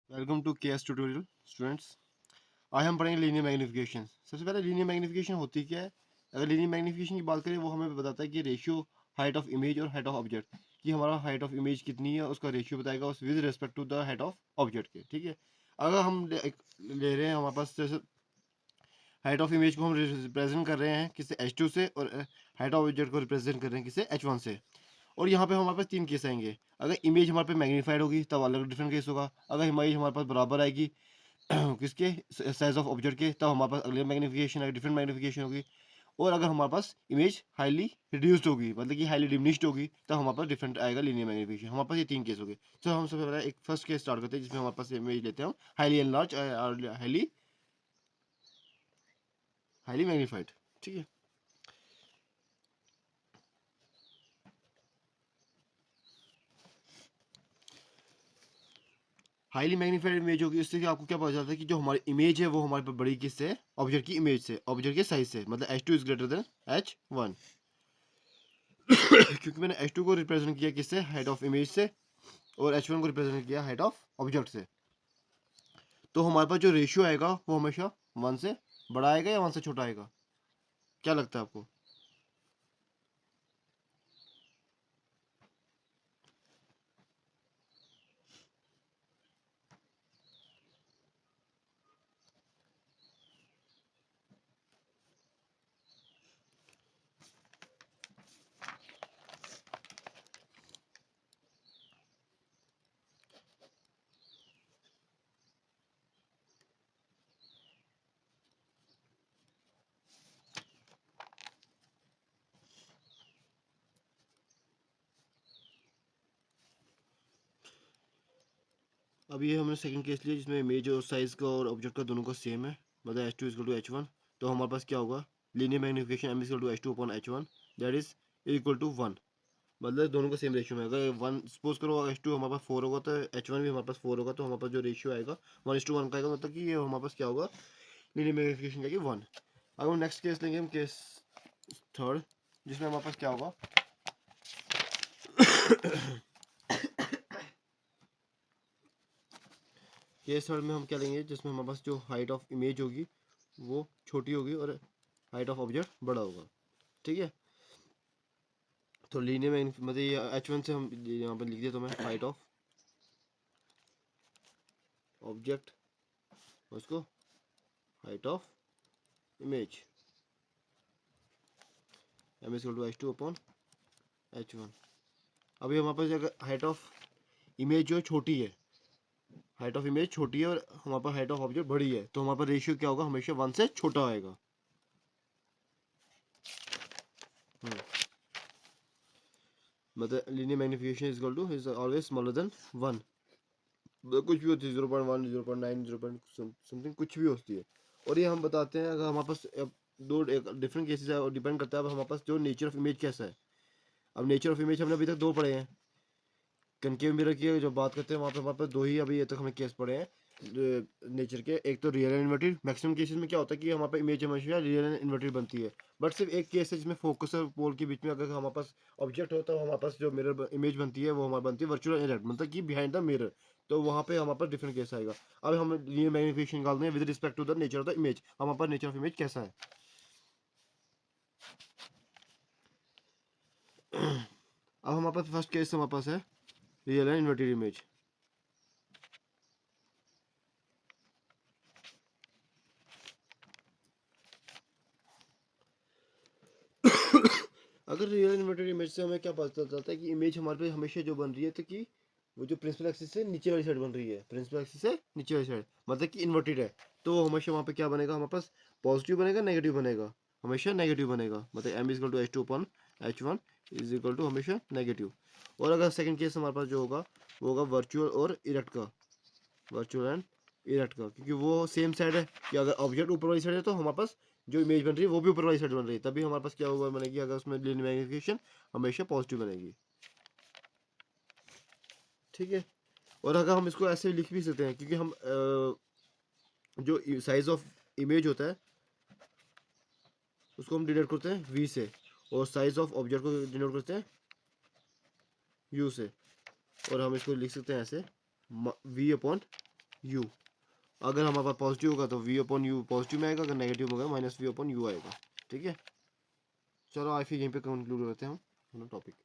Welcome to के S tutorial students. आज हम पढ़ेंगे लीनियर मैग्नीफिकेशन। सबसे पहले लीनियर मैग्नीफिकेशन होती क्या है। अगर लीनियर मैग्नीफिकेशन की बात करें वो हमें बताता है कि रेशियो हाइट ऑफ इमेज और हाइट ऑफ ऑब्जेक्ट कि हमारा हाइट ऑफ इमेज कितनी है उसका रेशियो बताएगा उस with respect to the height of object के। ठीक है, अगर हम ले रहे हैं हमारे पास जैसे हाइट ऑफ इमेज को हम रिप्रेजेंट कर रहे हैं किसी H2 से और हाइट ऑफ ऑब्जेक्ट को रिप्रेजेंट कर रहे हैं किसी H1 से। और यहाँ पे हमारे पास तीन केस आएंगे। अगर इमेज हमारे पे मैग्नीफाइड होगी तब अलग डिफरेंट केस होगा। अगर इमेज हमारे पास बराबर आएगी किसके साइज ऑफ ऑब्जेक्ट के तब हमारे पास अगले मैग्नीफिकेशन आएगी, डिफरेंट मैग्नीफिकेशन होगी। और अगर हमारे पास इमेज हाईली रिड्यूस्ड होगी मतलब कि हाईली डिमिनिश्ड होगी तब हमारे पास डिफरेंट आएगा लीनियर मैग्नीफिकेशन। हमारे पास ये तीन केस हो गए। तो हम सबसे पहले एक फर्स्ट केस स्टार्ट करते हैं जिसमें हमारे पास इमेज लेते हैं हम हाईली एनलार्ज और हाईली मैग्नीफाइड। ठीक है, हाईली मैग्नीफाइड इमेज होगी इससे कि आपको क्या पता चलता है कि जो हमारी इमेज है वो हमारे पर बड़ी किससे है, ऑब्जेक्ट की इमेज से, ऑब्जेक्ट के साइज से, मतलब H2 is greater than H1। क्योंकि मैंने H2 को रिप्रेजेंट किया किससे, हाइट ऑफ इमेज से, और H1 को रिप्रेजेंट किया हाइट ऑफ ऑब्जेक्ट से। तो हमारे पास जो रेशियो आएगा वो हमेशा 1 से बड़ा आएगा या 1 से छोटा आएगा, क्या लगता है आपको। अभी ये हमने सेकंड केस लिया जिसमें इमेज और साइज का और ऑब्जेक्ट का दोनों का सेम है, मतलब H2 इक्वल टू H1। तो हमारे पास क्या होगा, linear magnification M equal to H2 upon H1 that is equal to 1। मतलब दोनों का सेम रेशियो में, अगर 1 सपोज करो H2 हमारे पास 4 होगा तो H1 भी हमारे पास 4 होगा, तो हमारे पास जो रेशियो आएगा 1:1 का आएगा, मतलब कि ये हमारे पास क्या होगा, लीनियर मैग्नीफिकेशन जाएगी 1। अगर हम नेक्स्ट केस लेंगे, हम केस थर्ड जिसमें हमारे पास क्या होगा केस थर्ड में हम क्या लेंगे जिसमें हमारे पास जो हाइट ऑफ इमेज होगी वो छोटी होगी और हाइट ऑफ ऑब्जेक्ट बड़ा होगा। ठीक है, तो लीनियर में मतलब ये H1 से हम यहाँ पर लिख दिया, तो मैं हाइट ऑफ ऑब्जेक्ट उसको height of image M equal to H2 upon H1। अभी हमारे पास अगर हाइट ऑफ इमेज जो छोटी है, हाइट ऑफ इमेज छोटी है और हमारे पास हाइट ऑफ ऑब्जेक्ट बड़ी है, तो हमारे पास रेशियो क्या होगा, हमेशा 1 से छोटा आएगा। मतलब linear magnification is equal two is always smaller than 1। कुछ भी होती है 0.1 0.9 0. समथिंग कुछ भी होती है। और ये हम बताते हैं अगर हमारे पास दो डिफरेंट केसेस है और डिपेंड करता है अब हमारे पास जो नेचर ऑफ इमेज कैसा है। अब नेचर ऑफ इमेज हमने अभी तक दो पढ़े हैं। कनकेव मिरर की जो बात करते हैं वहाँ पे हमारे पास दो ही अभी तक हमें केस पढ़े हैं नेचर के। एक तो real and inverted, maximum cases में क्या होता है कि हमारे पास इमेज हमेशा रियल एंड इन्वर्टेड बनती है। बट सिर्फ एक केस है जिसमें फोकस और पोल के बीच में अगर हमारे पास ऑब्जेक्ट होता है, हमारे पास जो मिरर इमेज बनती है वो हमारी बनती है वर्चुअल इमेज, मतलब कि बिहाइंड द मिरर। तो वहाँ पे हमारे पास डिफरेंट केस आएगा। अब हम ये मैग्नीफिकेशन निकालते हैं with respect to the nature of the image, हमारे पास नेचर ऑफ इमेज कैसा है। अब हमारे पास फर्स्ट केस हमारे पास है रियल एंड इन्वर्टेड इमेज। अगर रियल इन्वर्टेड इमेज से हमें क्या पता चलता है कि इमेज हमारे पे हमेशा जो बन रही है, तो कि वो जो प्रिंसिपल एक्सिस से नीचे वाली साइड बन रही है, प्रिंसिपल एक्सिस से नीचे वाली साइड मतलब कि इन्वर्टेड है, तो हमेशा वहाँ पे क्या बनेगा, हमारे पास पॉजिटिव बनेगा नेगेटिव बनेगा, हमेशा नेगेटिव बनेगा। मतलब M equal to H2 upon H1 is equal to हमेशा नेगेटिव। और अगर सेकंड केस हमारे पास जो होगा वो होगा वर्चुअल और इरेक्ट का, वर्चुअल एंड इरेक्ट का, क्योंकि वो सेम साइड है कि अगर ऑब्जेक्ट ऊपर वाली साइड है तो हमारे पास जो इमेज बन रही है वो भी ऊपर वाली साइड बन रही है, तभी हमारे पास क्या हुआ बनेगी, अगर उसमें लीनियर मैग्नीफिकेशन हमेशा पॉजिटिव बनेगी। ठीक है, और अगर हम इसको ऐसे लिख भी सकते हैं क्योंकि हम जो साइज ऑफ इमेज होता है उसको हम डिनोट करते हैं V से, और साइज ऑफ ऑब्जेक्ट को डिनोट करते हैं U से। और हम इसको लिख सकते हैं ऐसे V अपॉन यू। अगर हमारे पास पॉजिटिव होगा तो वी अपॉन यू पॉजिटिव में आएगा, अगर नेगेटिव होगा माइनस वी अपॉन यू आएगा। ठीक है, चलो आज फिर यहीं पे कंक्लूड करते हैं हम टॉपिक।